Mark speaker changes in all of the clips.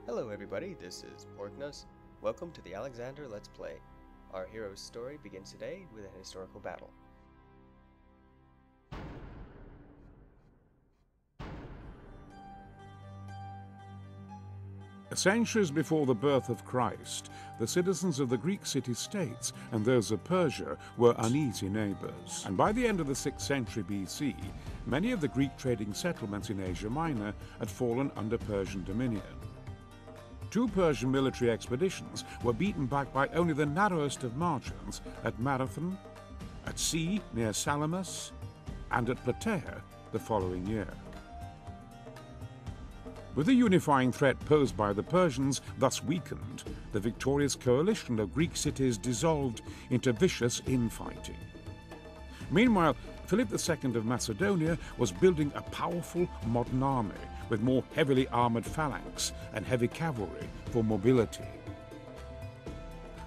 Speaker 1: Hello everybody, this is Porknus. Welcome to the Alexander Let's Play. Our hero's story begins today with an historical battle.
Speaker 2: Centuries before the birth of Christ, the citizens of the Greek city-states and those of Persia were uneasy neighbors. And by the end of the 6th century BC, many of the Greek trading settlements in Asia Minor had fallen under Persian dominion. Two Persian military expeditions were beaten back by only the narrowest of margins at Marathon, at sea near Salamis, and at Plataea the following year. With the unifying threat posed by the Persians thus weakened, the victorious coalition of Greek cities dissolved into vicious infighting. Meanwhile, Philip II of Macedonia was building a powerful modern army with more heavily armoured phalanx and heavy cavalry for mobility.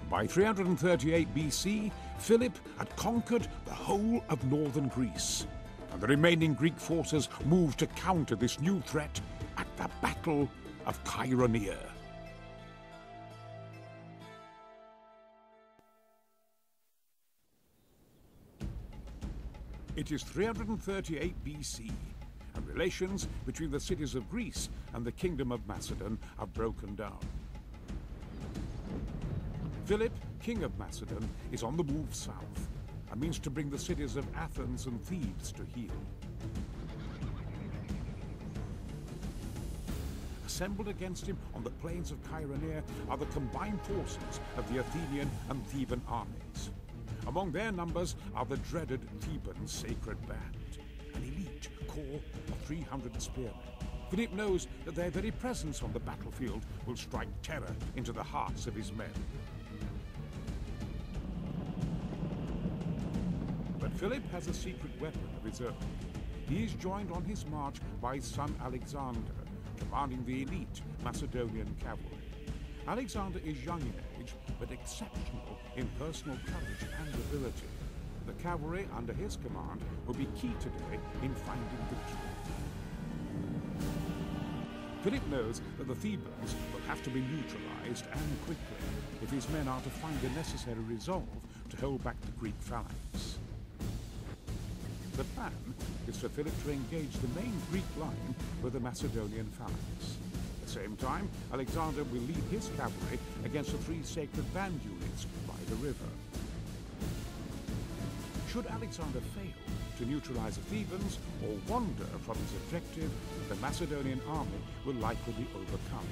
Speaker 2: By 338 BC, Philip had conquered the whole of northern Greece, and the remaining Greek forces moved to counter this new threat at the Battle of Chaeronea. It is 338 BC, and relations between the cities of Greece and the Kingdom of Macedon have broken down. Philip, King of Macedon, is on the move south and means to bring the cities of Athens and Thebes to heel. Assembled against him on the plains of Chaeronea are the combined forces of the Athenian and Theban armies. Among their numbers are the dreaded Theban Sacred Band, an elite corps of 300 spearmen. Philip knows that their very presence on the battlefield will strike terror into the hearts of his men. But Philip has a secret weapon of his own. He is joined on his march by his son Alexander, commanding the elite Macedonian cavalry. Alexander is young in age, but exceptional in personal courage and ability. The cavalry under his command will be key today in finding victory. Philip knows that the Thebans will have to be neutralized and quickly if his men are to find the necessary resolve to hold back the Greek phalanx. The plan is for Philip to engage the main Greek line with the Macedonian phalanx. At the same time, Alexander will lead his cavalry against the 3 sacred band units by the river. Should Alexander fail to neutralize the Thebans or wander from his objective, the Macedonian army will likely be overcome.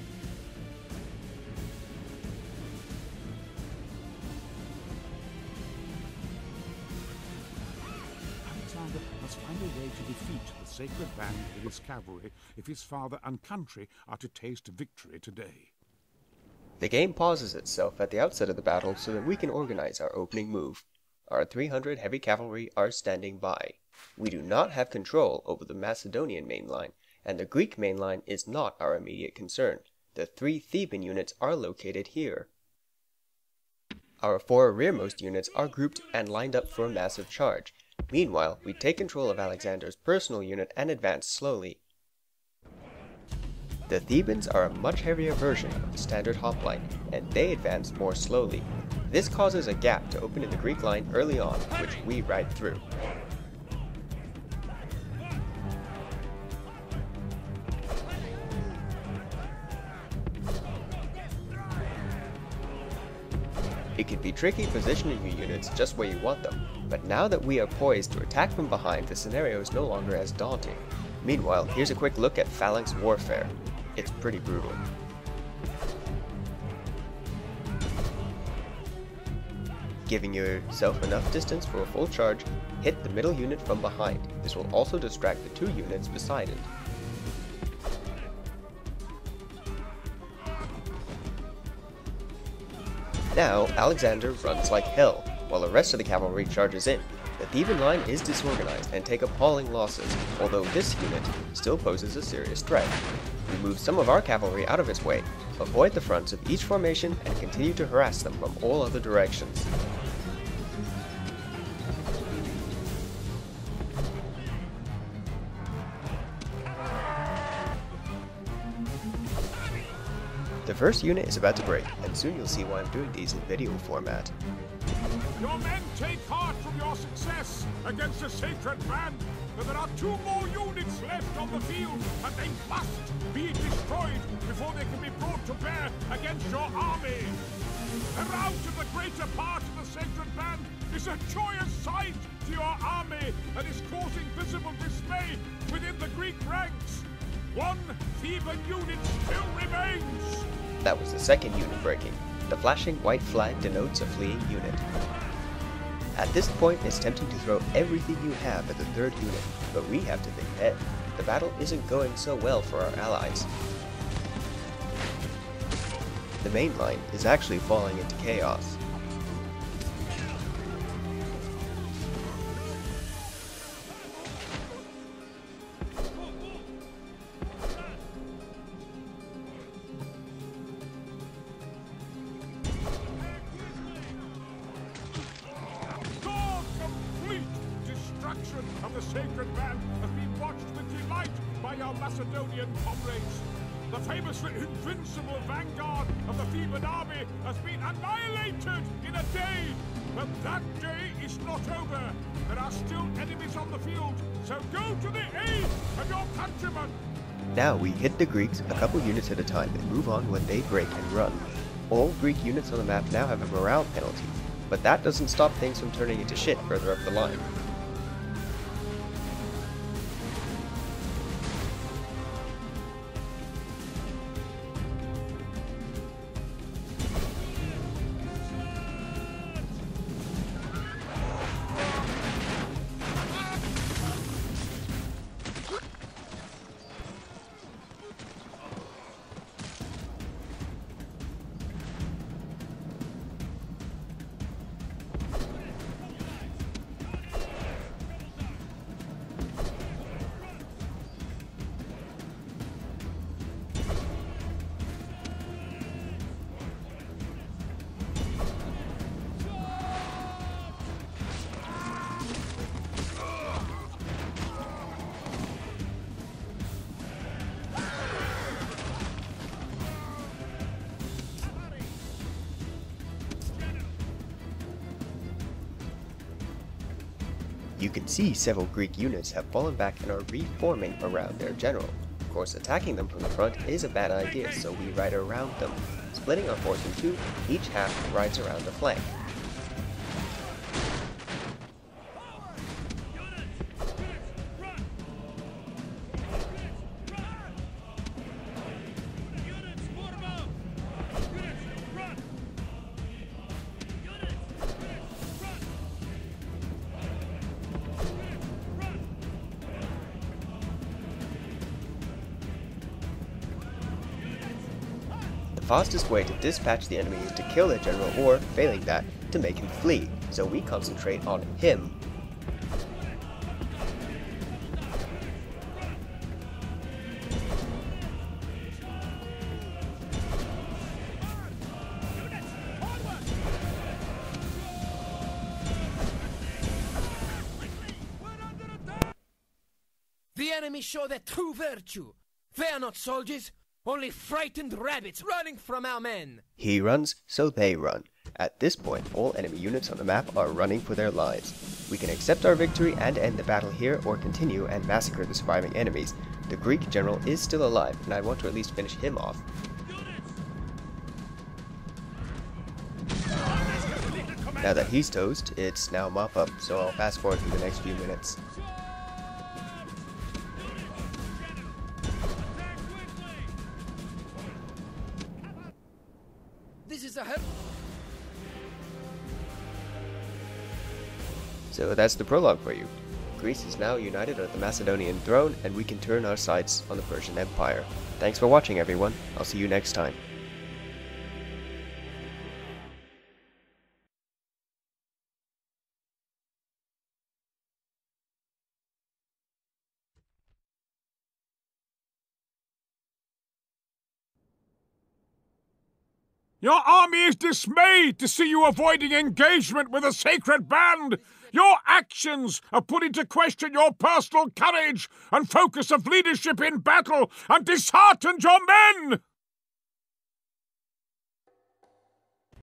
Speaker 2: Alexander must find a way to defeat the sacred band with his cavalry if his father and country are to taste victory today.
Speaker 1: The game pauses itself at the outset of the battle so that we can organize our opening move. Our 300 heavy cavalry are standing by. We do not have control over the Macedonian main line, and the Greek main line is not our immediate concern. The 3 Theban units are located here. Our 4 rearmost units are grouped and lined up for a massive charge. Meanwhile, we take control of Alexander's personal unit and advance slowly. The Thebans are a much heavier version of the standard hoplite, and they advance more slowly. This causes a gap to open in the Greek line early on, which we ride through. It can be tricky positioning your units just where you want them, but now that we are poised to attack from behind, the scenario is no longer as daunting. Meanwhile, here's a quick look at phalanx warfare. It's pretty brutal. Giving yourself enough distance for a full charge, hit the middle unit from behind. This will also distract the 2 units beside it. Now, Alexander runs like hell, while the rest of the cavalry charges in. The Theban line is disorganized and take appalling losses, although this unit still poses a serious threat. We move some of our cavalry out of its way, avoid the fronts of each formation, and continue to harass them from all other directions. The first unit is about to break, and soon you'll see why I'm doing these in video format.
Speaker 2: Your men take heart from your success against the sacred band, but there are 2 more units left on the field, and they must be destroyed before they can be brought to bear against your army. The rout of the greater part of the sacred band is a joyous sight to your army and is causing visible dismay within the Greek ranks. 1 Theban unit still remains.
Speaker 1: That was the second unit breaking. The flashing white flag denotes a fleeing unit. At this point, it's tempting to throw everything you have at the third unit, but we have to think ahead. The battle isn't going so well for our allies. The main line is actually falling into chaos.
Speaker 2: Of the sacred band has been watched with delight by our Macedonian comrades. The famously invincible vanguard of the Theban army has been annihilated in a day. But that day is not over. There are still enemies on the field, so go to the aid of your countrymen.
Speaker 1: Now we hit the Greeks a couple units at a time and move on when they break and run. All Greek units on the map now have a morale penalty, but that doesn't stop things from turning into shit further up the line. You can see several Greek units have fallen back and are reforming around their general. Of course, attacking them from the front is a bad idea, so we ride around them. Splitting our force in 2, each half rides around the flank. The fastest way to dispatch the enemy is to kill their general or, failing that, to make him flee, so we concentrate on him.
Speaker 3: The enemy show their true virtue. They are not soldiers, only frightened rabbits running from our men.
Speaker 1: He runs, so they run. At this point, all enemy units on the map are running for their lives. We can accept our victory and end the battle here, or continue and massacre the surviving enemies. The Greek general is still alive, and I want to at least finish him off. Now that he's toast, it's now mop up, so I'll fast forward through the next few minutes.
Speaker 3: This is a
Speaker 1: So that's the prologue for you. Greece is now united under the Macedonian throne, and we can turn our sights on the Persian Empire. Thanks for watching, everyone. I'll see you next time.
Speaker 2: Your army is dismayed to see you avoiding engagement with a sacred band. Your actions have put into question your personal courage and focus of leadership in battle and disheartened your men.